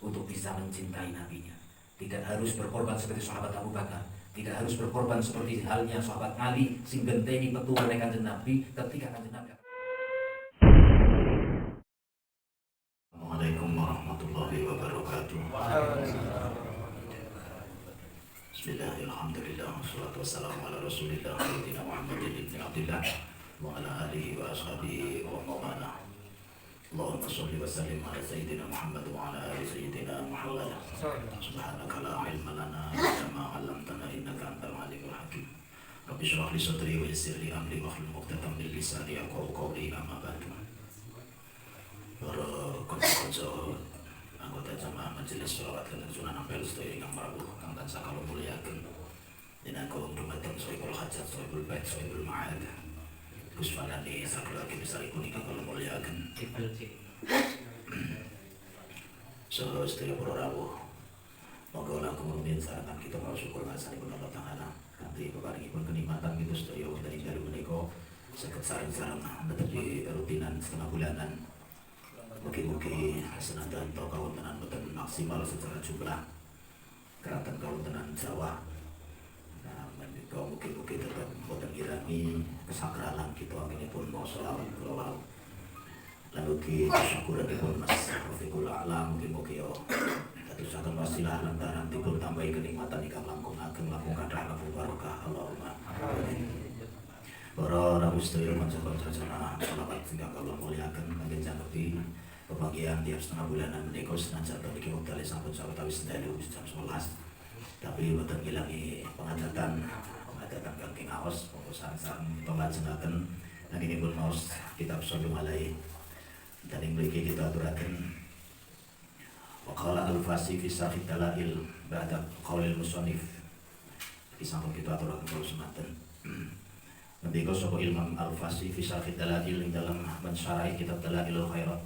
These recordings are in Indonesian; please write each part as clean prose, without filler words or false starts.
untuk bisa mencintai nabinya. Tidak harus berkorban seperti sahabat Abu Bakar, tidak harus berkorban seperti halnya sahabat Ali sing genteni petualange Kanjeng Nabi ketika Kanjeng Nabi. Assalamualaikum warahmatullahi wabarakatuh. Bismillahirrahmanirrahim. Wassalatu wassalamu ala Rasulillah sayyidina Muhammadin ibn Abdillah wa ala alihi wa ashabihi wa mawana. Allahumma shalli wa sallim ala sayyidina Muhammad wa ala ali sayyidina Muhammad. Subhanaka la ilma lana illa ma 'allamtana innaka antal alimul hakim. Rabbi shrah li sadri wa yassir li amri wahlul 'uqdatam min lisani yafqahu qawli. Amma ba'du. Para kanca-kanca anggota jamaah majelis sholawat lan Sunan Ampel sedaya ingkang rawuh kang tansah kula mulyaken. Dinangka dumateng Sohibul Hajat, Sohibul Bait, Sohibul Ma'ad. Gus Fadani sakulaken misaripun ingkang kula mulyaken. Sedaya para rawuh, monggo langkung rumiyin saratan kita mau syukur ngasanipun Allah Ta'ala kanthi peparingipun kenikmatan kita sedaya wonten ing dalu menika saged sareng-sareng netepi rutinan setengah bulanan. Mugi-mugi senadyan to kawontenan boten maksimal secara jumlah keratan kawontenan Jawa. Nah, menika mugi-mugi tetep boten ngirangi kesakralan kita anggenipun maos selawat kula wau. Lan ugi syukuranipun Mas Rafiqul A'la mugi-mugi yo dadosaken wasilah lantaran dipun tambahi kenikmatan ingkang langkung ageng langkung kathah langkung barokah. Allahumma amin. Para rawuh sedaya kanca-kanca jamaah selawat ingkang kula mulyaken kangge jangkepi pembagian tiap setengah bulanan menika senajan niki wekdal sampun sawetawis dalu jam 11. Tapi boten ngilangi pengajatan kangge ngaos monggo sareng-sareng kita lajengaken anggenipun maos kitab Shallallahu Alaihi. Dan yang mriki kita aturaken waqala al-fasi fi sahih dalail ba'da qaulil musannif. Iki sampun kita aturaken kula semanten. Ngendika sapa Imam Al-Fasi fi sahih dalail ing dalam mensyarahi kitab Dalailul Khairat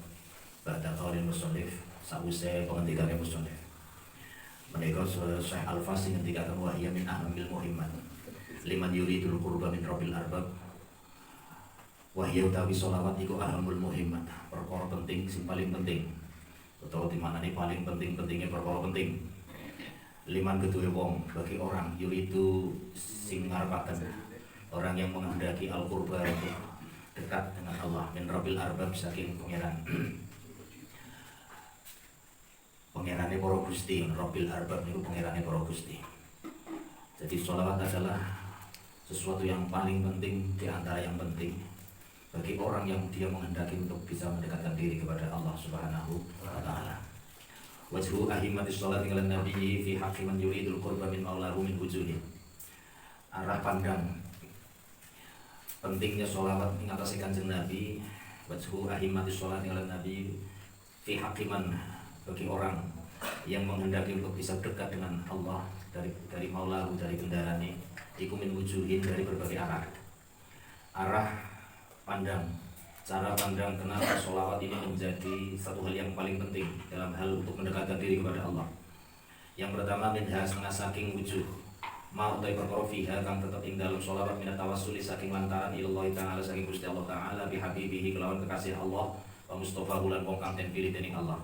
ba'da qaulil musannif sawise pengendikane musannif. Menika Syekh Al-Fasi ngendikaken wa hiya min ahamil muhimmat liman yuridul qurba min rabbil arbab. Wahya utawi sholawat iku ahamul muhimmat, perkara penting sing paling penting. Utawa dimaknani paling penting-pentingnya perkara penting. Liman kedue wong bagi orang yuridu sing ngarepaken, orang yang menghendaki al-qurba untuk dekat dengan Allah min rabbil arbab saking pangeran. Pangerane para gusti, rabbil arbab niku pangerane para gusti. Jadi sholawat adalah sesuatu yang paling penting di antara yang penting bagi orang yang dia menghendaki untuk bisa mendekatkan diri kepada Allah Subhanahu wa Ta'ala. Wajhu ahimmatis sholati ala nabiyyi fi haqqi man yuridul qurba min maulahu min wujuhin. Arah pandang pentingnya sholawat ing atase Kanjeng Nabi. Wajhu ahimmatis sholati ala nabiyyi fi haqqi man, bagi orang yang menghendaki untuk bisa dekat dengan Allah dari maulahu, dari kendarane iku min wujuhin, dari berbagai arah. Arah pandang, cara pandang kenapa sholawat ini menjadi satu hal yang paling penting dalam hal untuk mendekatkan diri kepada Allah. Yang pertama minha setengah saking wujuh ma utai perkara fiha kang tetep ing dalam sholawat minat tawassuli saking lantaran ilallah ta'ala saking Gusti Allah ta'ala bihabibihi kelawan kekasih Allah wa mustafa bulan wong kang den pilih dening Allah.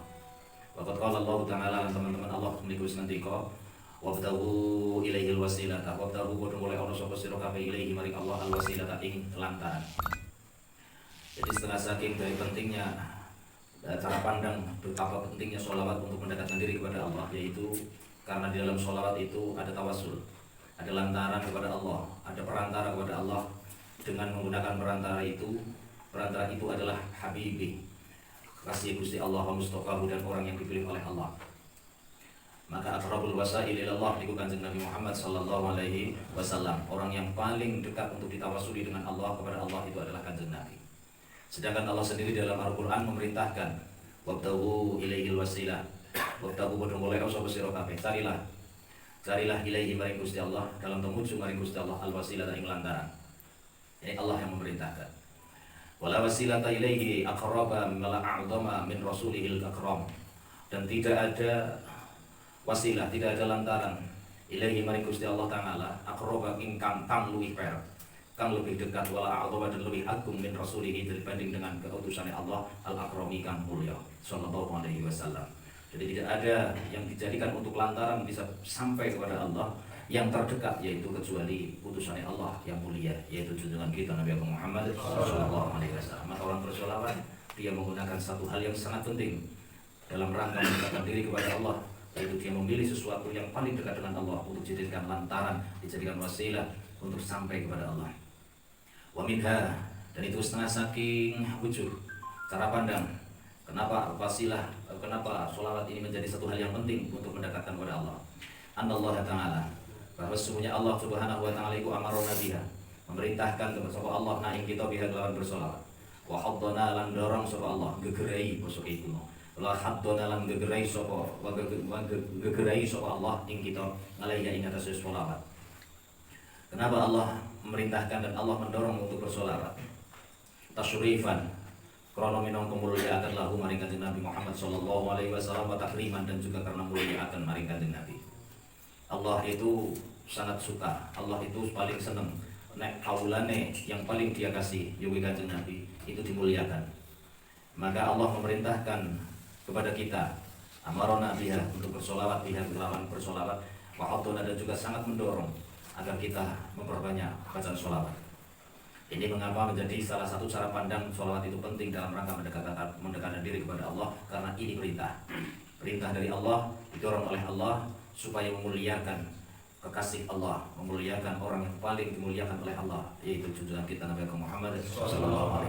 Waqad qala Allah ta'ala lan teman-teman Allah meniku ngendika wabtahu ilaihil wasilata wabtahu kudu mulai ana sapa sira kabeh ilaihi maring Allah al wasilata ing lantaran. Jadi setengah saking dari pentingnya cara pandang betapa pentingnya sholawat untuk mendekatkan diri kepada Allah, yaitu karena di dalam sholawat itu ada tawasul, ada lantaran kepada Allah, ada perantara kepada Allah. Dengan menggunakan perantara itu adalah Habibi, kasih Gusti Allah wa Mustafa dan orang yang dipilih oleh Allah. Maka aqrabul wasail ilallah niku Kanjeng Nabi Muhammad sallallahu alaihi wasallam. Orang yang paling dekat untuk ditawasuli dengan Allah, kepada Allah, itu adalah Kanjeng Nabi. Sedangkan Allah sendiri dalam Al-Quran memerintahkan wabtahu ilaihil wasilah, wabtahu bodong boleh sapa sira kabeh, carilah ilaihi maring Gusti Allah, dalam temuju maring Gusti Allah al wasilah ing lantaran. Ini Allah yang memerintahkan. Wala wasilata ilaihi aqraba mimma a'dama min rasulihil akram. Dan tidak ada wasilah, tidak ada lantaran ilaihi maring Gusti Allah Ta'ala aqraba ingkang kang luwih per, kang lebih dekat wala a'dama dan lebih agung min rasulihi dibanding dengan keutusannya Allah al-akrami kang mulya sallallahu alaihi wasallam. Jadi tidak ada yang dijadikan untuk lantaran bisa sampai kepada Allah yang terdekat, yaitu kecuali utusan Allah yang mulia, yaitu junjungan kita Nabi Muhammad SAW. Maka orang bersolawat dia menggunakan satu hal yang sangat penting dalam rangka mendekatkan diri kepada Allah, yaitu dia memilih sesuatu yang paling dekat dengan Allah untuk dijadikan lantaran, dijadikan wasilah untuk sampai kepada Allah. Wa minha, dan itu setengah saking wujud cara pandang kenapa wasilah, kenapa sholawat ini menjadi satu hal yang penting untuk mendekatkan kepada Allah. Allah Ta'ala, bahwa sesungguhnya Allah Subhanahu wa Ta'ala iku amarona biha, memerintahkan kepada sapa Allah na ing kita biha kelawan bersolawat. Wa haddana lan dorong sapa Allah gegerai basa iku. La haddana lan gegerai sapa wa gegerai sapa Allah ing kita ngalaiya ing atas sholawat. Kenapa Allah memerintahkan dan Allah mendorong untuk bersolawat? Tasyurifan, karena minangka mulyaaken lahu maring Kanjeng Nabi Muhammad sallallahu alaihi wasallam, wa takriman, dan juga karena mulyaaken maring Kanjeng Nabi. Allah itu sangat suka, Allah itu paling seneng nek kaulane yang paling dia kasih yuwi Kanjeng Nabi itu dimuliakan. Maka Allah memerintahkan kepada kita amarona biha untuk bersolawat, biha kelawan bersolawat, wa haddana, dan juga sangat mendorong agar kita memperbanyak bacaan sholawat. Ini mengapa menjadi salah satu cara pandang sholawat itu penting dalam rangka mendekatkan diri kepada Allah, karena ini perintah dari Allah, didorong oleh Allah supaya memuliakan kekasih Allah, memuliakan orang yang paling dimuliakan oleh Allah, yaitu junjungan kita Nabi Muhammad SAW.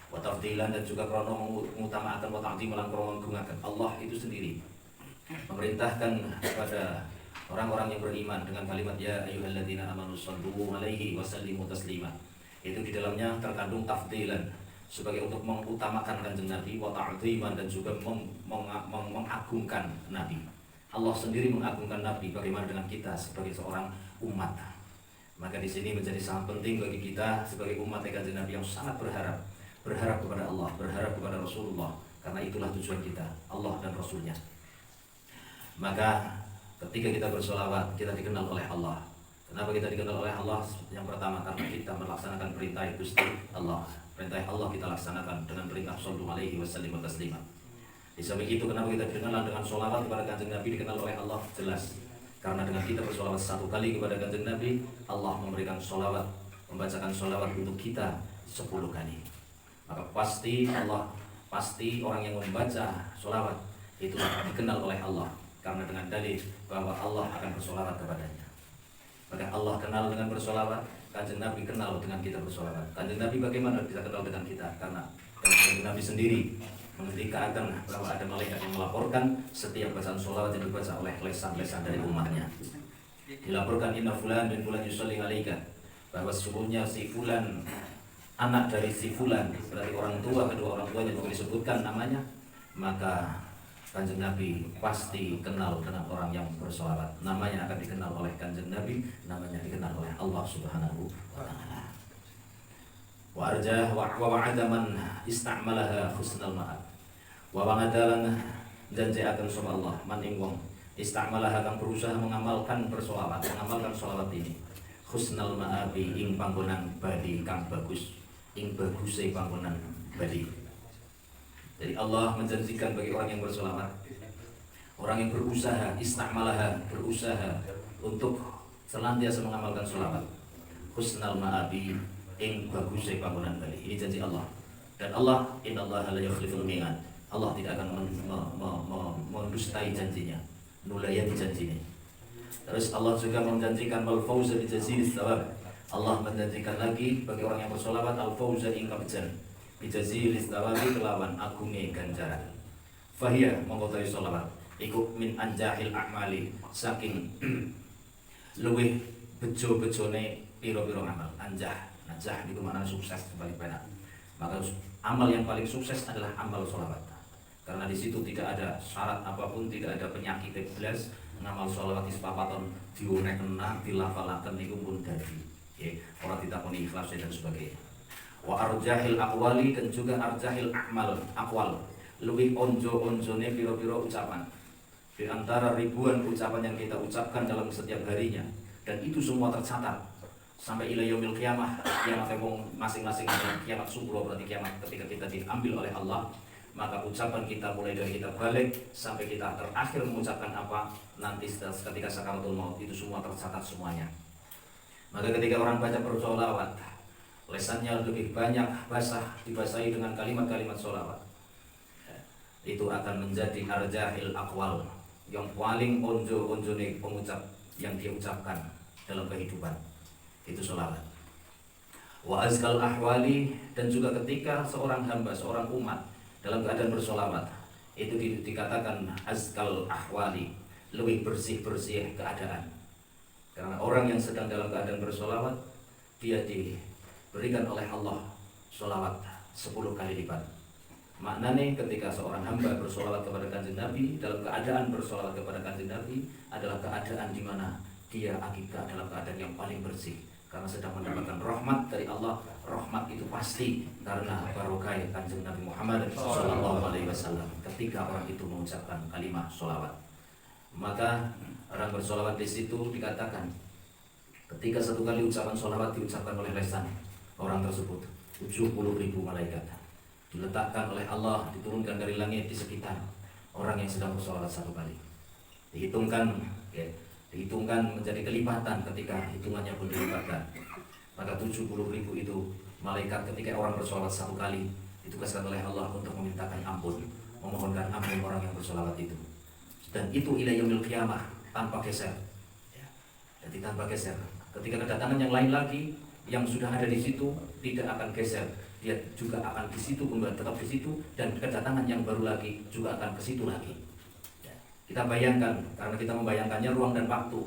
Wa tafdilan, dan juga karena mengutamakan wa ta'zim lan karena Allah itu sendiri memerintahkan kepada orang-orang yang beriman dengan kalimat ya ayyuhalladzina amanu shallu alaihi wasallimu taslima. Itu di dalamnya terkandung tafdilan sebagai untuk mengutamakan Kanjeng Nabi, wa ta'ziman, dan juga mengagungkan Nabi. Allah sendiri mengagungkan Nabi, bagaimana dengan kita sebagai seorang umat. Maka di sini menjadi sangat penting bagi kita sebagai umat Kanjeng Nabi yang sangat berharap kepada Allah, berharap kepada Rasulullah, karena itulah tujuan kita, Allah dan Rasulnya. Maka ketika kita bersolawat, kita dikenal oleh Allah. Kenapa kita dikenal oleh Allah? Yang pertama karena kita melaksanakan perintah Gusti Allah. Perintah Allah kita laksanakan dengan perintah sallallahu alaihi wasallam taslima. Di samping itu, kenapa kita dikenal dengan solawat kepada Kanjeng Nabi dikenal oleh Allah? Jelas, karena dengan kita bersolawat satu kali kepada Kanjeng Nabi, Allah memberikan solawat, membacakan solawat untuk kita 10 kali. Maka pasti orang yang membaca solawat itu akan dikenal oleh Allah, karena dengan dalil bahwa Allah akan bersolawat kepadanya. Maka Allah kenal dengan bersolawat, Kanjeng Nabi kenal dengan kita bersolawat. Kanjeng Nabi bagaimana bisa kenal dengan kita? Karena Kanjeng Nabi sendiri mengertikan bahwa ada malaikat yang melaporkan setiap bacaan solawat yang dibaca oleh lesan-lesan dari umatnya. Dilaporkan inna fulan bin fulan yusalli alaika, bahwa sesungguhnya si fulan, anak dari si fulan, berarti orang tua, kedua orang tuanya juga disebutkan namanya. Maka Kanjeng Nabi pasti kenal dengan orang yang bersolawat. Namanya akan dikenal oleh Kanjeng Nabi, namanya dikenal oleh Allah Subhanahu wa Ta'ala. Wa arjah wa wa'ada man istamalaha husnal ma'ad. Wa wa'adalan janji akan sapa Allah man ing wong istamalaha kang berusaha mengamalkan bersolawat, mengamalkan solawat ini. Husnal ma'abi ing panggonan badi kang bagus, ing baguse panggonan badi. Jadi Allah menjanjikan bagi orang yang bersolawat, orang yang berusaha, istamalaha, berusaha untuk senantiasa mengamalkan solawat, husnal ma'abi ing bagusnya panggonan bali. Ini janji Allah. Dan Allah, innallaha la yukhliful mi'ad. Allah tidak akan mendustai janjinya, nulayani janjinya. Terus Allah juga menjanjikan wal fauza bi jazilis thawab. Allah menjanjikan lagi bagi orang yang bersolawat al fauza ing kabjan bi jazilis thawab, kelawan agunge ganjaran. Fahiya mongko solawat iku min anjahil a'mali, saking luwih bejo-bejone piro-piro amal. Najah itu maknanya sukses, paling benar. Maka amal yang paling sukses adalah amal sholawat, karena di situ tidak ada syarat apapun, tidak ada penyakit belas. Ngamal sholawat ispapaton diunekna dilafalaken niku pun dadi orang ditakoni ikhlas dan sebagainya. Wa arjahil aqwali, dan juga arjahil aqwal, lebih onjo-onjone piro-piro ucapan di antara ribuan ucapan yang kita ucapkan dalam setiap harinya, dan itu semua tercatat sampai ila yaumil qiyamah. Kiamat masing-masing ada kiamat subuh, berarti kiamat ketika kita diambil oleh Allah. maka ucapan kita mulai dari kita balik sampai kita terakhir mengucapkan apa nanti ketika sakaratul maut itu semua tercatat semuanya. Maka ketika orang baca bersolawat, lesannya lebih banyak dibasahi dengan kalimat-kalimat solawat, itu akan menjadi arjahil aqwal, yang paling onjo-onjone pengucap yang dia ucapkan dalam kehidupan, itu solawat. Wa azkal ahwali, dan juga ketika seorang hamba, seorang umat dalam keadaan bersolawat, itu dikatakan azkal ahwali, lebih bersih-bersih keadaan. Karena orang yang sedang dalam keadaan bersolawat, dia diberikan oleh Allah solawat 10 kali lipat. Maknanya ketika seorang hamba bersolawat kepada Kanjeng Nabi, dalam keadaan bersolawat kepada Kanjeng Nabi adalah keadaan di mana dia akibat dalam keadaan yang paling bersih, karena sedang mendapatkan rahmat dari Allah. Rahmat itu pasti karena barokah Kanjeng Nabi Muhammad SAW ketika orang itu mengucapkan kalimat solawat. Maka orang bersolawat di situ dikatakan ketika satu kali ucapan solawat diucapkan oleh lisan orang tersebut, 70.000 malaikat diletakkan oleh Allah, diturunkan dari langit di sekitar orang yang sedang bersolawat satu kali. Dihitungkan menjadi kelipatan ketika hitungannya pun dilipatkan. Maka 70.000 itu malaikat ketika orang bersolawat satu kali ditugaskan oleh Allah untuk memintakan ampun, memohonkan ampun orang yang bersolawat itu. Dan itu ila yaumil qiyamah, tanpa geser. Jadi tanpa geser. Ketika kedatangan yang lain lagi yang sudah ada di situ tidak akan geser, dia juga akan di situ, tetap di situ, dan kedatangan yang baru lagi juga akan ke situ lagi. Kita bayangkan, karena kita membayangkannya ruang dan waktu,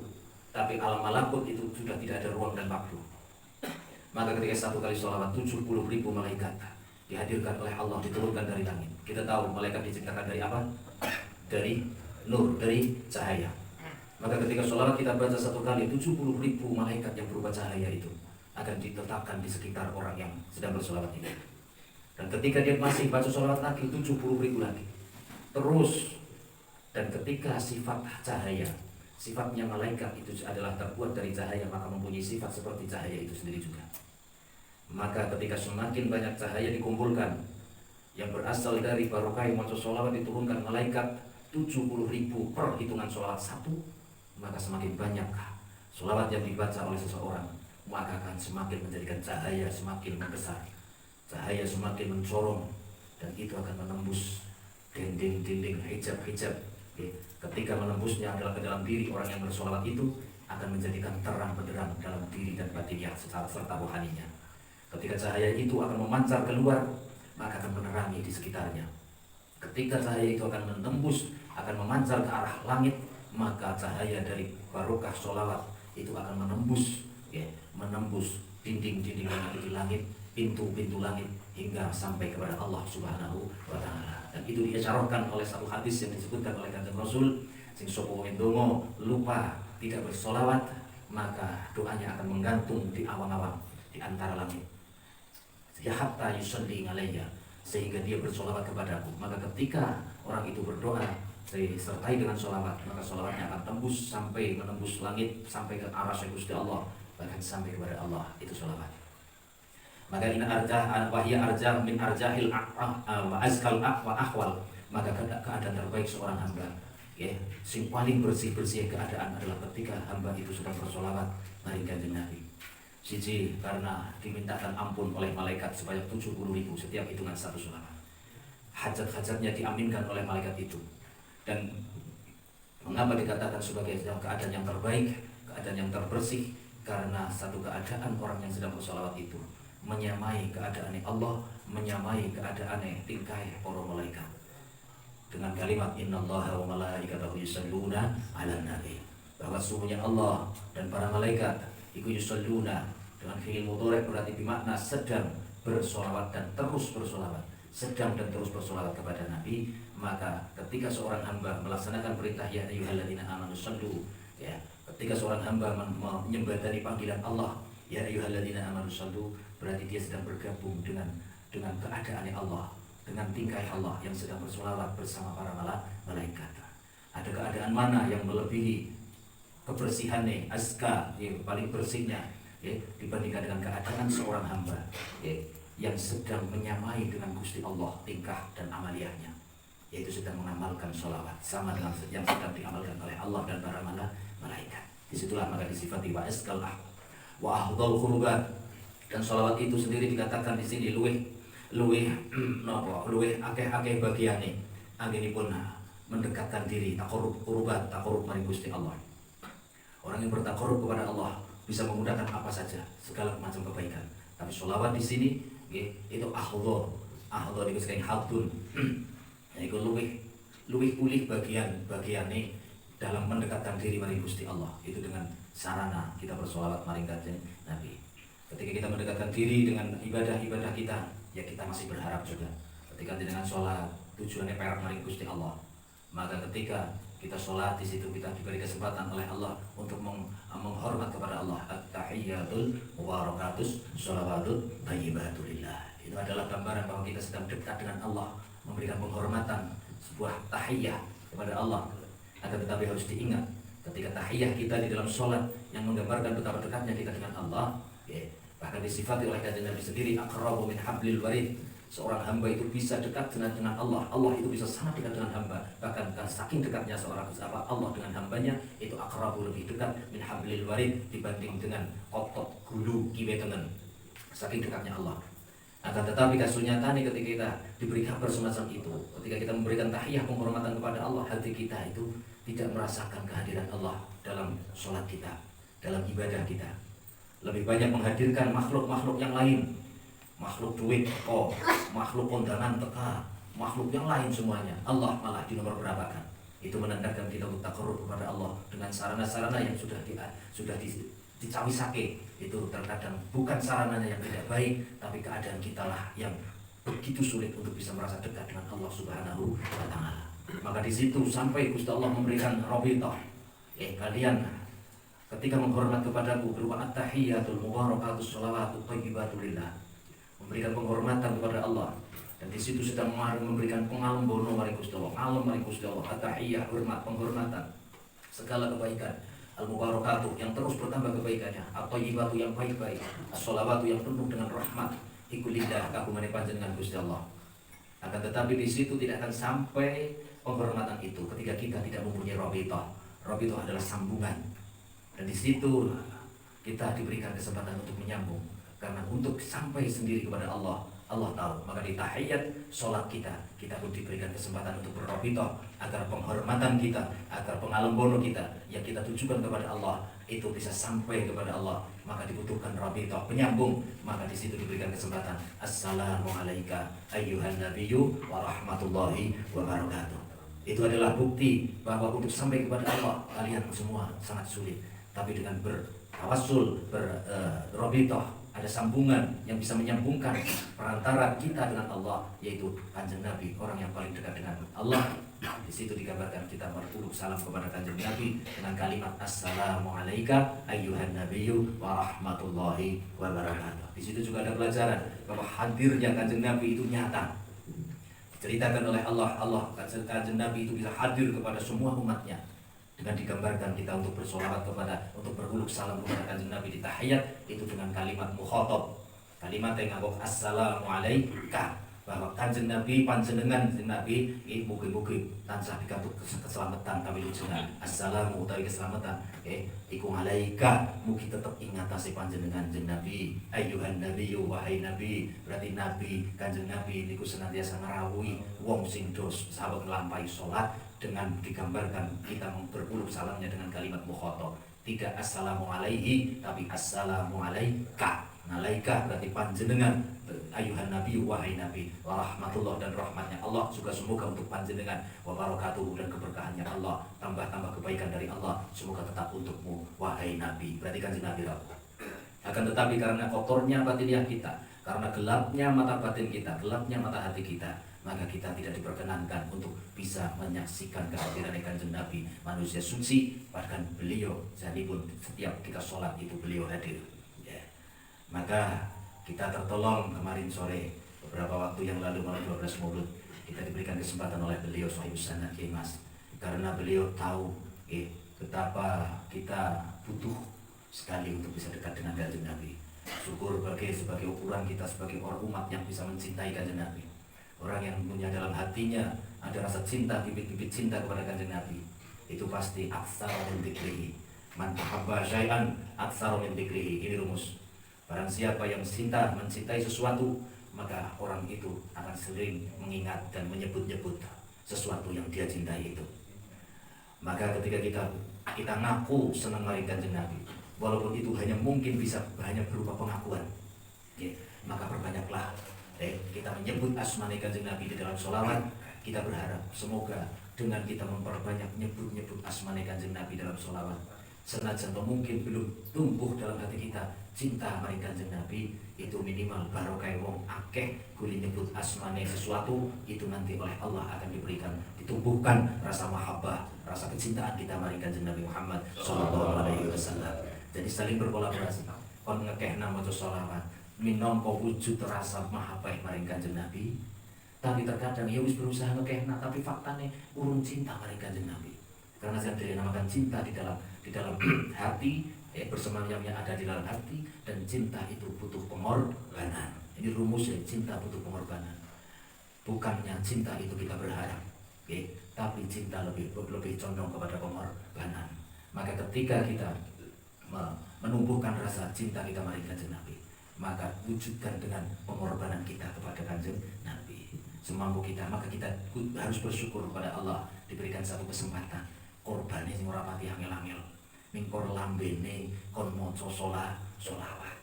tapi alam malakut itu sudah tidak ada ruang dan waktu. Maka ketika satu kali sholawat 70.000 malaikat dihadirkan oleh Allah, diturunkan dari langit. Kita tahu malaikat diciptakan dari apa? Dari nur, dari cahaya. Maka ketika sholawat kita baca satu kali, 70.000 malaikat yang berupa cahaya itu akan ditetapkan di sekitar orang yang sedang bersolawat ini. Dan ketika dia masih baca sholawat lagi, 70.000 lagi. Terus. Dan ketika sifat cahaya, sifatnya malaikat itu adalah terbuat dari cahaya, maka mempunyai sifat seperti cahaya itu sendiri juga. Maka ketika semakin banyak cahaya dikumpulkan yang berasal dari barokah maca sholawat, diturunkan malaikat 70.000 per hitungan sholawat satu, maka semakin banyak sholawat yang dibaca oleh seseorang, maka akan semakin menjadikan cahaya semakin membesar, cahaya semakin mencorong, dan itu akan menembus dinding-dinding, hijab-hijab. Ketika menembusnya adalah ke dalam diri orang yang bersolawat itu, akan menjadikan terang benderang dalam diri dan batinnya secara serta rohaninya. Ketika cahaya itu akan memancar keluar, maka akan menerangi di sekitarnya. Ketika cahaya itu akan menembus, akan memancar ke arah langit, maka cahaya dari barokah sholawat itu akan menembus dinding-dinding yang ada di langit, pintu-pintu langit, hingga sampai kepada Allah Subhanahu wa Ta'ala. Dan itu diisyaratkan oleh satu hadis yang disebutkan oleh Kanjeng Rasul, sing sapa wong ndonga lupa tidak bersolawat, maka doanya akan menggantung di awang-awang di antara langit. Ya hatta yusalli alayya, sehingga dia bersolawat kepadaku. Maka ketika orang itu berdoa disertai dengan solawat, maka solawatnya akan tembus sampai menembus langit, sampai ke arah Gusti Allah, bahkan sampai kepada Allah. Itu solawat. Maka in arjah wahya arjah min arjahil wa azkal wa ahwal, maka keadaan terbaik seorang hamba, sing paling bersih-bersih keadaan adalah ketika hamba itu sedang bersolawat dari Kanjeng Nabi. Siji, karena dimintakan ampun oleh malaikat sebanyak 70.000 setiap hitungan satu solawat. Hajat-hajatnya diaminkan oleh malaikat itu. Dan mengapa dikatakan sebagai keadaan yang terbaik, keadaan yang terbersih? Karena satu keadaan orang yang sedang bersolawat itu menyamai keadaan Allah, menyamai keadaan tingkai para malaikat. Dengan kalimat innallaha wa malaikatahu yusholluna 'alan nabi, bahwa sesungguhnya Allah dan para malaikat iku yusholluna, dengan fi'il mudhari berarti bermakna sedang bersolawat dan terus bersolawat, sedang dan terus bersolawat kepada Nabi. Maka ketika seorang hamba melaksanakan perintah ya ayyuhalladzina amanu shallu, ketika seorang hamba menyembadani panggilan Allah ya ayyuhalladzina amanu shallu, berarti dia sedang bergabung dengan keadaan Allah, dengan tingkah Allah yang sedang bersolawat bersama para malaikat. Ada keadaan mana yang melebihi kebersihannya, azka, paling bersihnya, dibandingkan dengan keadaan seorang hamba yang sedang menyamai dengan Gusti Allah tingkah dan amaliyahnya, yaitu sedang mengamalkan sholawat sama dengan yang sedang diamalkan oleh Allah dan para malaikat. Disitulah maka disifati wa askalah wa ahdal qurubat, dan sholawat itu sendiri dikatakan di sini luweh akeh-akeh bagiane anggenipun mendekatkan diri takarrub maring Gusti Allah. Orang yang bertakarrub kepada Allah bisa menggunakan apa saja, segala macam kebaikan. Tapi sholawat di sini itu ahdal itu sekali hadun, yaitu luwih ulih bagiane dalam mendekatkan diri maring Gusti Allah, itu dengan sarana kita bersolawat maring Kanjeng Nabi. Ketika kita mendekatkan diri dengan ibadah-ibadah kita, ya kita masih berharap juga. Ketika dengan sholat tujuannya perak maring Gusti Allah, maka ketika kita sholat di situ kita diberi kesempatan oleh Allah untuk menghormat kepada Allah. At-tahiyyatul mubarakatus sholawatut thayyibatulillah. Itu adalah gambaran bahwa kita sedang dekat dengan Allah, memberikan penghormatan, sebuah tahiyyah kepada Allah. Akan tetapi harus diingat, ketika tahiyyah kita di dalam sholat yang menggambarkan betapa dekatnya kita dengan Allah, bahkan disifati oleh Kanjeng Nabi sendiri, aqrabu min hablil warid. Seorang hamba itu bisa dekat dengan Allah. Allah itu bisa sangat dekat dengan hamba. Bahkan saking dekatnya seorang Allah dengan hambanya, itu aqrabu, lebih dekat min hablil warid dibanding dengan otot gulu kiwetengen. Saking dekatnya Allah. Akan tetapi kasunyatane ketika kita diberi kabar semacam itu, ketika kita memberikan tahiyah penghormatan kepada Allah, hati kita itu tidak merasakan kehadiran Allah dalam sholat kita, dalam ibadah kita. Lebih banyak menghadirkan makhluk-makhluk yang lain, makhluk duit teko, makhluk kondangan teka, makhluk yang lain semuanya. Allah malah di nomor berapakan. Itu menandakan kita untuk takarrub kepada Allah dengan sarana-sarana yang sudah dicawisake. Itu terkadang bukan sarananya yang tidak baik, tapi keadaan kita lah yang begitu sulit untuk bisa merasa dekat dengan Allah Subhanahu wa Ta'ala. Maka di situ sampai Gusti Allah memberikan rabithah. Kalian ketika menghormat kepadaku berupa at-tahiyyatul mubarakatus sholawatut thayyibatulillah, memberikan penghormatan kepada Allah, dan di situ sedang memberikan pengalembono maring Gusti Allah, ngalem maring Gusti Allah, at-tahiyyah, hormat, penghormatan, segala kebaikan, al-mubarakatuh yang terus bertambah kebaikannya, at-thayyibatu yang baik-baik, as-sholawatu yang penuh dengan rahmat, iku lidah kagungane panjenengan Gusti Allah. Akan tetapi di situ tidak akan sampai penghormatan itu ketika kita tidak mempunyai rabithah. Rabithah adalah sambungan. Dan di situ kita diberikan kesempatan untuk menyambung, karena untuk sampai sendiri kepada Allah, Allah tahu. Maka di tahiyat sholat kita pun diberikan kesempatan untuk berrabithah, agar penghormatan kita, agar pengalembono kita yang kita tujukan kepada Allah itu bisa sampai kepada Allah. Maka dibutuhkan rabithah, penyambung. Maka di situ diberikan kesempatan. Assalamualaikum ayyuhan nabiyyu wa rahmatullahi wa barakatuh. Itu adalah bukti bahwa untuk sampai kepada Allah kalian semua sangat sulit. Tapi dengan bertawassul, berrabithah, ada sambungan yang bisa menyambungkan perantara kita dengan Allah, yaitu Kanjeng Nabi, orang yang paling dekat dengan Allah. Di situ digambarkan kita beruluk salam kepada Kanjeng Nabi dengan kalimat Assalamualaikum ayyuhan nabiyyu wa rahmatullahi wa barakatuh. Di situ juga ada pelajaran bahwa hadirnya Kanjeng Nabi itu nyata. Diceritakan oleh Allah Kanjeng Nabi itu bisa hadir kepada semua umatnya. Dengan digambarkan kita untuk bersolawat untuk beruluk salam kepada Kanjeng Nabi di tahiyat itu dengan kalimat mukhatab, kalimat yang ngabok assalamualaikum, bahwa Kanjeng Nabi panjenengan Nabi mugi-mugi tansah pikantuk keselamatan kami lujengan assalamu utawi keselamatan iku alaika, mugi tetep ingatasi panjenengan Kanjeng Nabi ayyuhan nabiyyu, wahai nabi. Berarti nabi Kanjeng Nabi niku senantiasa ngrawuhi wong sing dos sahabat nglampahi salat dengan digambarkan kita beruluk salamnya dengan kalimat mukhatab, tidak assalamu alaihi tapi assalamu alaika. Alaika berarti panjenengan ayuhan nabi, wahai nabi, wa rahmatullah, dan rahmatnya Allah juga semoga untuk panjenengan, wa barakatuh, dan keberkahannya Allah, tambah-tambah kebaikan dari Allah semoga tetap untukmu wahai nabi. Berarti Kanjeng Nabi rabbah. Akan tetapi karena kotornya batiniah kita, karena gelapnya mata batin kita, gelapnya mata hati kita, maka kita tidak diperkenankan untuk bisa menyaksikan kehadiran Kanjeng Nabi, manusia suci. Bahkan beliau jadi pun setiap kita sholat itu beliau hadir. Maka kita tertolong kemarin sore beberapa waktu yang lalu malam 12 Maulud, kita diberikan kesempatan oleh beliau Sohibus Sanad Kiai Mas, karena beliau tahu betapa kita butuh sekali untuk bisa dekat dengan Kanjeng Nabi. Syukur sebagai ukuran kita sebagai orang umat yang bisa mencintai kanjeng Nabi. Orang yang punya dalam hatinya ada rasa cinta, bibit-bibit cinta kepada kanjeng Nabi, itu pasti aksar min dzikrihi. Man ahabba syai'an aksar min dzikrihi. Ini rumus. Barang siapa yang mencintai sesuatu, maka orang itu akan sering mengingat dan menyebut-nyebut sesuatu yang dia cintai itu. Maka ketika kita ngaku senang mari kanjeng Nabi, walaupun itu hanya mungkin bisa hanya berupa pengakuan, ya, maka perbanyaklah kita menyebut asma kanjeng Nabi di dalam sholawat. Kita berharap semoga dengan kita memperbanyak nyebut asma kanjeng Nabi dalam sholawat, senajan mungkin belum tumbuh dalam hati kita cinta mari kanjeng Nabi, itu minimal barokah wong akeh kuli nyebut asmane sesuatu, itu nanti oleh Allah akan diberikan, ditumbuhkan rasa mahabbah, rasa kecintaan kita mari kanjeng Nabi Muhammad sallallahu alaihi wasallam. Jadi saling berkolaborasi. Kon ngekehna maca sholawat minangka wujud rasa mahabbah maring kanjeng Nabi, tapi terkadang ya wis berusaha ngekehna tapi faktane urung cinta maring kanjeng Nabi. Karena yang dinamakan cinta di dalam hati, bersemayam yang ada di dalam hati, dan cinta itu butuh pengorbanan. Ini rumusnya, cinta butuh pengorbanan. Bukannya cinta itu kita berharap, tapi cinta lebih condong kepada pengorbanan. Maka ketika kita menumbuhkan rasa cinta kita mari kanjeng Nabi, maka wujudkan dengan pengorbanan kita kepada kanjeng Nabi semampu kita. Maka kita harus bersyukur kepada Allah diberikan satu kesempatan korbane sing ora pati angel-angel, mingkor lambene kon maca sholawat.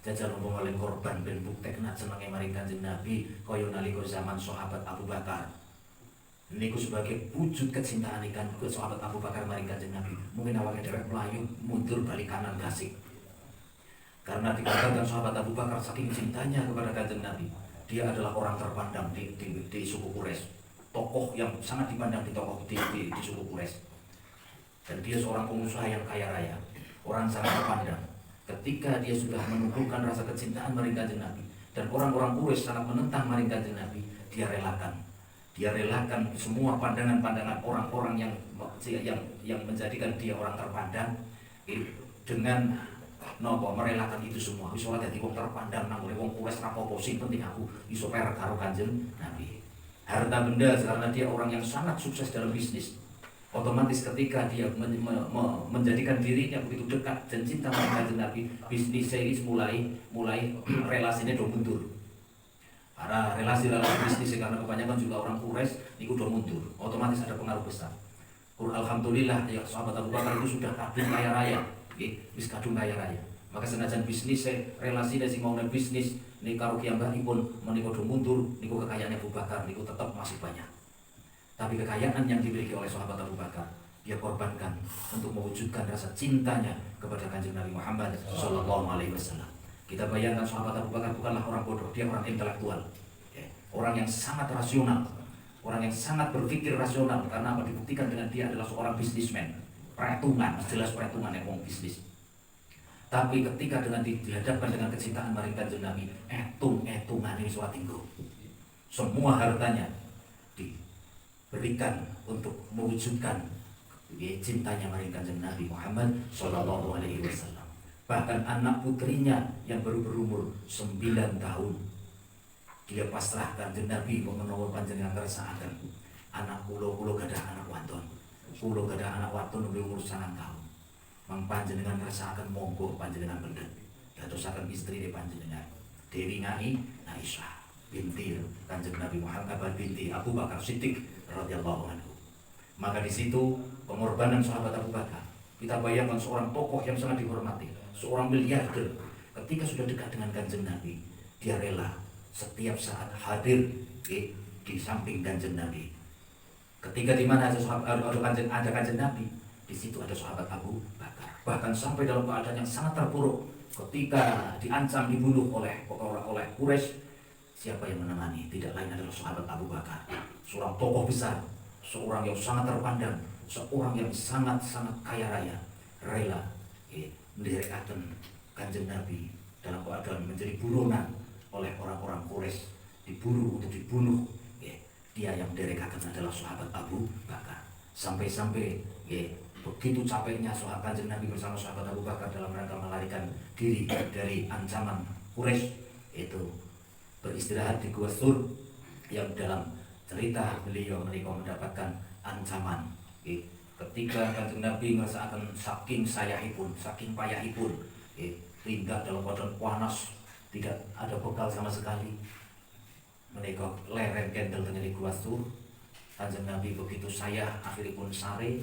Jajal umpama oleh korban ben buktekna senenge maring kanjeng Nabi kaya nalika zaman sahabat Abu Bakar. Niku sebagai wujud kecintaan ikan ke sahabat Abu Bakar maring kanjeng Nabi. Mungkin awake dhewe mlayu mundur balik kanan gasik. Karena dikatakan sahabat Abu Bakar saking cintanya kepada kanjeng Nabi, dia adalah orang terpandang di suku Quraisy. Tokoh yang sangat dipandang di suku Quraisy. Dan dia seorang pengusaha yang kaya raya, orang sangat terpandang. Ketika dia sudah menumbuhkan rasa kecintaan maring kanjeng Nabi, dan orang-orang Quraisy sangat menentang maring kanjeng Nabi, dia relakan semua pandangan-pandangan orang-orang yang menjadikan dia orang terpandang, dengan merelakan itu semua. Wis ora dadi wong terpandang nang wong Quraisy rapopo, sing penting aku iso perek karo kanjeng Nabi. Harta benda, karena dia orang yang sangat sukses dalam bisnis, otomatis ketika dia menjadikan dirinya begitu dekat dan cinta dengan kanjeng Nabi, bisnisnya ini mulai relasinya do mundur. Para relasi bisnis, karena kebanyakan juga orang Quraisy niku do mundur, otomatis ada pengaruh besar. Alhamdulillah ya sahabat Abu Bakar itu sudah kadung kaya raya, wis kadung kaya raya. Maka senajan bisnis relasi dari mau bisnis ini karo kiyambakipun menika do mundur, niku kekayaannya Abu Bakar niku tetap masih banyak. Tapi kekayaan yang dimiliki oleh sahabat Abu Bakar dia korbankan untuk mewujudkan rasa cintanya kepada kanjeng Nabi Muhammad sallallahu alaihi wasallam. Kita bayangkan sahabat Abu Bakar bukanlah orang bodoh, dia orang intelektual, orang yang sangat rasional, orang yang sangat berpikir rasional. Karena apa? Dibuktikan dengan dia adalah seorang bisnismen, perhitungan, jelas perhitungan yang bisnis. Tapi ketika dihadapkan dengan kecintaan maring kanjeng Nabi, hitungan ini suatu semua hartanya diberikan untuk mewujudkan cintanya maring kanjeng Nabi Muhammad sallallahu alaihi wasallam. Bahkan anak putrinya yang baru berumur 9 tahun, dia pasrah kanjeng Nabi menawa panjenengan kersakaken. Anak kula gadah anak wadon. Kula gadah anak wadon umur 9 tahun. Mang panjenengan kersakaken monggo panjenengan pendet. Dadosaken istri panjenengan. Dewi Ngai Aisyah binti kanjeng Nabi Muhammad binti Abu Bakar Siddiq radhiyallahu anhu. Maka di situ pengorbanan sahabat Abu Bakar. Kita bayangkan seorang tokoh yang sangat dihormati, seorang miliarder, ketika sudah dekat dengan kanjeng Nabi, dia rela setiap saat hadir di samping kanjeng Nabi. Ketika di mana ada kanjeng Nabi, di situ ada sahabat Abu Bakar. Bahkan sampai dalam keadaan yang sangat terpuruk, ketika diancam dibunuh oleh Quraisy, siapa yang menemani? Tidak lain adalah sahabat Abu Bakar, seorang tokoh besar, seorang yang sangat terpandang, seorang yang sangat kaya raya, rela mendirikan kanjeng Nabi dalam keadaan menjadi buronan oleh orang-orang Quraisy, diburu untuk dibunuh. Dia yang mendirikan adalah sahabat Abu Bakar. Sampai-sampai begitu capeknya sahabat Kanjeng Nabi bersama sahabat Abu Bakar dalam rangka melarikan diri dari ancaman Quraisy, itu beristirahat di Gua Sur yang dalam cerita beliau mereka mendapatkan ancaman. Ketika Kanjeng Nabi merasakan saking sayahipun, saking payahipun, tinggal dalam keadaan panas, tidak ada bekal sama sekali. Mereka lereng kendel terjadi Gua Sur. Kanjeng Nabi begitu sayah, akhirnya pun sare,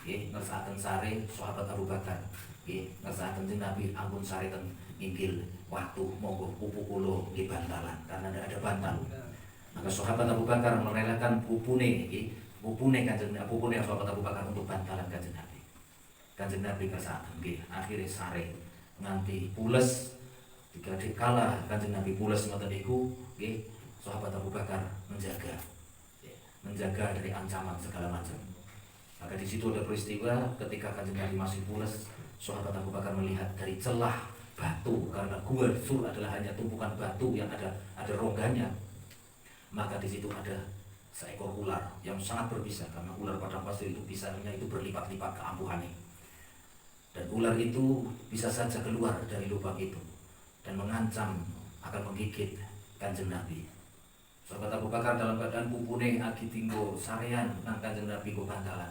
ngersakan sare sahabat Abu Bakar, ngersakan Nabi ampun sare ten inggil waktu monggo pupu kulo di bantalan karena tidak ada bantal. Maka sahabat Abu Bakar merelakan pupune Kanjeng Nabi, pupune sahabat Abu Bakar untuk bantalan Kanjeng Nabi. Kanjeng Nabi ngersakan, akhirnya sare nganti pules. Jika dikala Kanjeng Nabi pules ngoten niku, sahabat Abu Bakar menjaga dari ancaman segala macam. Maka di situ ada peristiwa ketika Kanjeng Nabi masih pulas, sahabat Abu Bakar melihat dari celah batu, karena Gua Sur adalah hanya tumpukan batu yang ada rongganya. Maka di situ ada seekor ular yang sangat berbisa, karena ular padang pasir itu bisanya itu berlipat-lipat keampuhannya. Dan ular itu bisa saja keluar dari lubang itu dan mengancam akan menggigit Kanjeng Nabi. Sahabat Abu Bakar dalam keadaan pupune agi tinggo sarean nang Kanjeng Nabi go bantalan.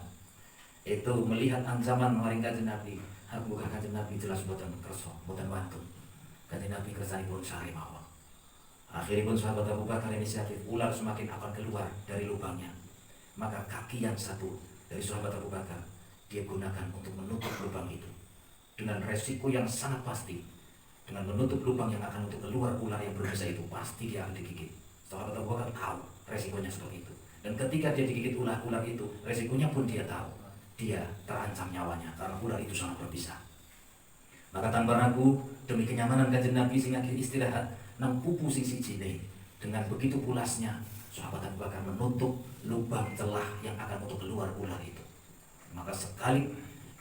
Itu melihat ancaman maring Kanjeng Nabi. Aku bukan Kanjeng Nabi jelas boten kersa, boten wantun. Kanjeng Nabi kersanipun sare mawon. Akhirnya pun sahabat Abu Bakar inisiatif, ular semakin akan keluar dari lubangnya. Maka kaki yang satu dari sahabat Abu Bakar dia gunakan untuk menutup lubang itu. Dengan resiko yang sangat pasti. Dengan menutup lubang yang akan untuk keluar ular yang berbisa itu, pasti dia akan digigit. Sahabat Abu Bakar tahu resikonya seperti itu. Dan ketika dia digigit ular itu, resikonya pun dia tahu. Dia terancam nyawanya karena ular itu sangat berbisa. Maka tanpa ragu, demi kenyamanan Kanjeng Nabi sehingga istirahat nang pupu siji dengan begitu pulasnya sahabat Abu Bakar menutup lubang celah yang akan untuk keluar ular itu. Maka sekali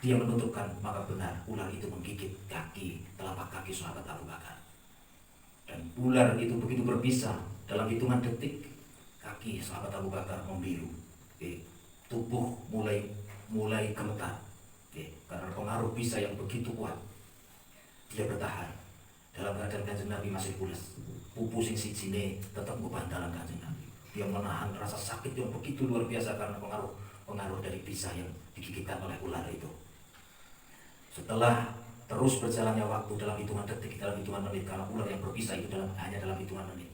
dia menutupkan, maka benar ular itu menggigit kaki, telapak kaki sahabat Abu Bakar. Dan ular itu begitu berbisa, dalam hitungan detik kaki sahabat Abu Bakar membiru, tubuh mulai gemetar, karena pengaruh bisa yang begitu kuat. Dia bertahan dalam keadaan Kanjeng Nabi masih pulas, pupu sing sijine tetap kebantalan Kanjeng Nabi. Dia menahan rasa sakit yang begitu luar biasa karena pengaruh dari bisa yang digigitkan oleh ular itu. Setelah terus berjalannya waktu dalam hitungan detik, dalam hitungan menit, karena ular yang berbisa itu hanya dalam hitungan menit,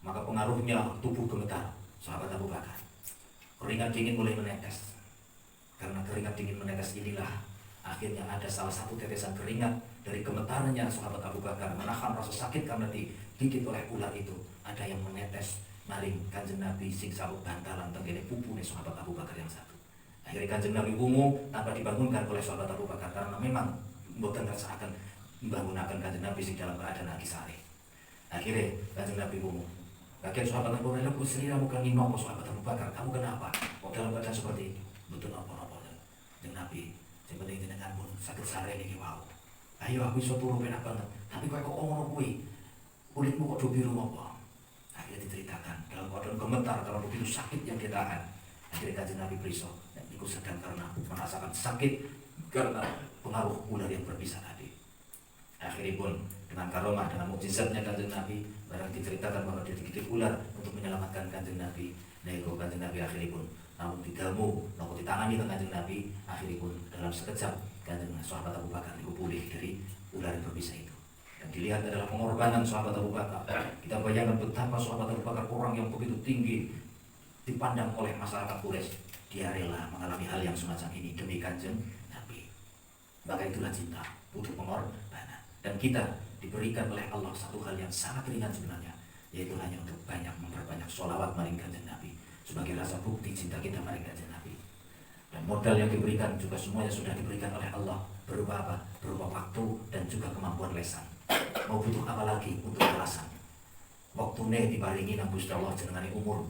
maka pengaruhnya tubuh gemetar sahabat Abu Bakar. Keringat dingin mulai menetes. Karena keringat dingin menetes inilah akhirnya ada salah satu tetesan keringat dari gemetarnya sahabat Abu Bakar menahan rasa sakit karena digigit oleh ular itu. Ada yang menetes maring Kanjeng Nabi sing sabuk bantalan tenggene pupune sahabat Abu Bakar yang satu. Akhirnya Kanjeng Nabi umum tanpa dibangunkan oleh sahabat Abu Bakar karena memang mboten akan membangunkan Kanjeng Nabi sing dalam keadaan lagi sare. Akhirnya Kanjeng Nabi umum. Kaget sahabat Abu Bakar, "Seliramu kan ngino sahabat Abu Bakar, kamu kenapa? Kok dalam keadaan seperti ini?" "Betul apa-apa Kanjeng Nabi, sing penting jenengan pun saged sare niki wau. Ayo aku iso turu penak banget, tapi kok ngono kuwi? Kulitmu kok do biru apa?" Akhirnya diceritakan dalam keadaan gemetar karena begitu sakit yang dia tahan. Akhirnya Kanjeng Nabi beriso, "Iku sedang karena merasakan sakit karena pengaruh ular yang berbisa tadi." Akhirnya pun dengan karomah, dengan mukjizatnya Kanjeng Nabi, barang diceritakan bahwa dia digigit ular untuk menyelamatkan Kanjeng Nabi. Nego Kanjeng Nabi akhirnya pun namun didamu, namun ditangani dengan Kanjeng Nabi, akhirnya pun dalam sekejap Kanjeng sahabat Abu Bakar itu pulih dari ular yang berbisa itu. Dan dilihat adalah pengorbanan sahabat Abu Bakar. Kita bayangkan betapa sahabat Abu Bakar orang yang begitu tinggi dipandang oleh masyarakat Quraisy. Dia rela mengalami hal yang semacam ini demi Kanjeng Nabi. Maka itulah cinta, butuh pengorbanan. Dan kita diberikan oleh Allah satu hal yang sangat ringan sebenarnya, yaitu hanya untuk memperbanyak sholawat maring Kanjeng Nabi sebagai rasa bukti cinta kita maring Kanjeng Nabi. Dan modal yang diberikan juga semuanya sudah diberikan oleh Allah, berupa apa? Berupa waktu dan juga kemampuan lesan. Mau butuh apa lagi untuk alasan? Waktune diparingi nang Gusti Allah jenengane umur,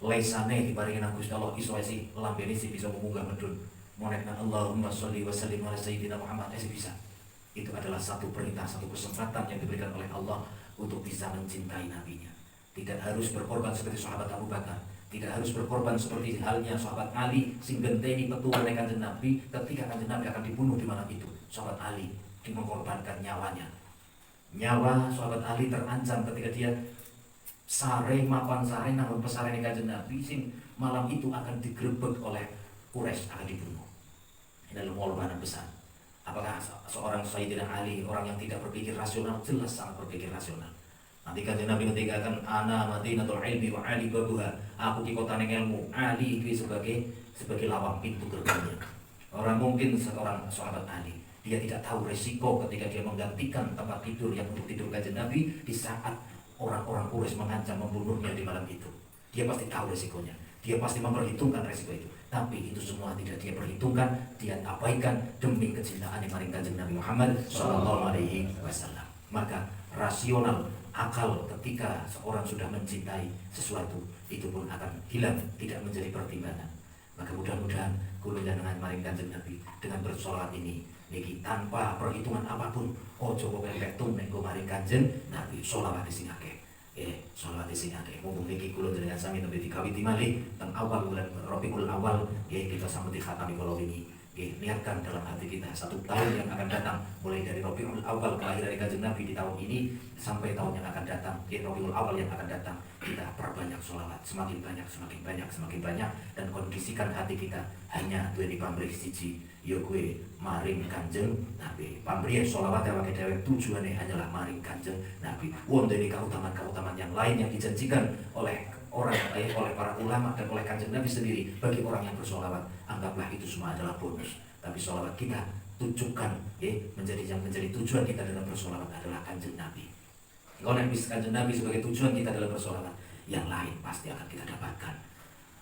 lesane diparingi nang Gusti Allah iso isi lambene si bisa memunggah medun. Monekna Allahumma sholli wa sallim ala sayyidina Muhammad bisa. Itu adalah satu perintah, satu kesempatan yang diberikan oleh Allah untuk bisa mencintai nabinya. Tidak harus berkorban seperti sahabat Abu Bakar, Tidak harus berkorban seperti halnya sahabat Ali sing genteni petuane Kanjeng Nabi ketika Kanjeng Nabi akan dibunuh di malam itu. Sahabat Ali mengorbankan nyawanya. Nyawa sahabat Ali terancam ketika dia sare mapan sare nang pesarane Kanjeng Nabi sing malam itu akan digerebek oleh Quraisy, akan dibunuh. Ini adalah pengorbanan besar. Apakah seorang Sayyidina Ali orang yang tidak berpikir rasional? Jelas sangat berpikir rasional. Nanti Kanjeng Nabi mengatakan ana madinatul ilmi wa ali babuha. Aku di kota ilmu, Ali itu sebagai lawang pintu gerbangnya. Orang mungkin seorang sahabat Ali, dia tidak tahu resiko ketika dia menggantikan tempat tidur yang untuk tidur Kanjeng Nabi di saat orang-orang Quraisy mengancam membunuhnya di malam itu. Dia pasti tahu resikonya. Dia pasti memperhitungkan resiko itu. Tapi itu semua tidak dia perhitungkan, dia abaikan demi kecintaan yang maring Kanjeng Nabi Muhammad SAW. Maka rasional akal ketika seorang sudah mencintai sesuatu itu pun akan hilang, tidak menjadi pertimbangan. Maka mudah-mudahan kula dengan maring Kanjeng Nabi dengan bersolawat ini niki tanpa perhitungan apapun, ojo kok petung nek maring Kanjeng Nabi solawat sing akeh. Solawat sing akeh. Mumpung niki kula dengan sami nembe dikawiti malih teng awal bulan Rabiul Awal, kita sambut khatami kula ini. Niatkan dalam hati kita 1 tahun yang akan datang, mulai dari Rabiul Awal kelahiran Kanjeng Nabi di tahun ini sampai tahun yang akan datang, Rabiul Awal yang akan datang, kita perbanyak sholawat, semakin banyak, dan kondisikan hati kita hanya duweni pamrih siji, ya kuwi maring Kanjeng Nabi. Pamrih sholawat awake dhewe tujuane hanyalah maring Kanjeng Nabi. Wonten keutamaan yang lain yang dijanjikan oleh para ulama dan oleh Kanjeng Nabi sendiri bagi orang yang bersolawat. Anggaplah itu semua adalah bonus. Tapi solawat kita tujukan menjadi tujuan kita dalam bersolawat adalah Kanjeng Nabi. Kalau Kanjeng Nabi sebagai tujuan kita dalam bersolawat, yang lain pasti akan kita dapatkan.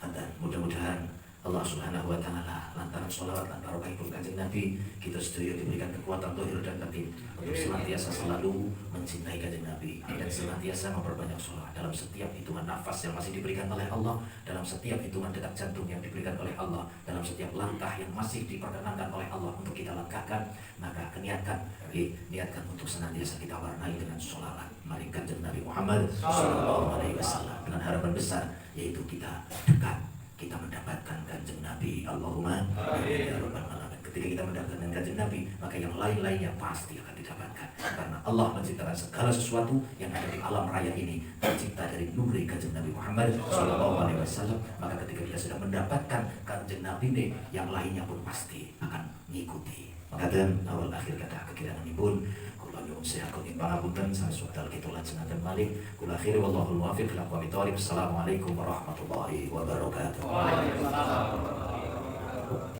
Dan mudah-mudahan Allah Subhanahu wa Ta'ala lantaran sholawat dan barokahipun Kanjeng Nabi, kita setuju diberikan kekuatan zahir dan batin untuk senantiasa selalu mencintai Kanjeng Nabi dan senantiasa memperbanyak sholawat dalam setiap hitungan nafas yang masih diberikan oleh Allah, dalam setiap hitungan detak jantung yang diberikan oleh Allah, dalam setiap langkah yang masih diperkenankan oleh Allah untuk kita langkahkan. Maka niatkan untuk senantiasa kita warnai dengan sholawat mari Kanjeng Nabi Muhammad SAW dengan harapan besar, yaitu kita dekat, kita mendapatkan Kanjeng Nabi. Allahumma amin ya rabbal alamin. Ketika kita mendapatkan Kanjeng Nabi, maka yang lain-lainnya pasti akan didapatkan. Karena Allah menciptakan segala sesuatu yang ada di alam raya ini tercipta dari nuri Kanjeng Nabi Muhammad SAW. Maka ketika kita sudah mendapatkan Kanjeng Nabi ini, yang lainnya pun pasti akan mengikuti. Maka dan awal akhir kata kekirangan pun nyuwun sehat kenging pangapunten sanes wekdal kita lajengaken malih. Kula akhiri wallahul muwaffiq ila aqwamit thoriq. Assalamualaikum warahmatullahi wabarakatuh. Waalaikumsalam.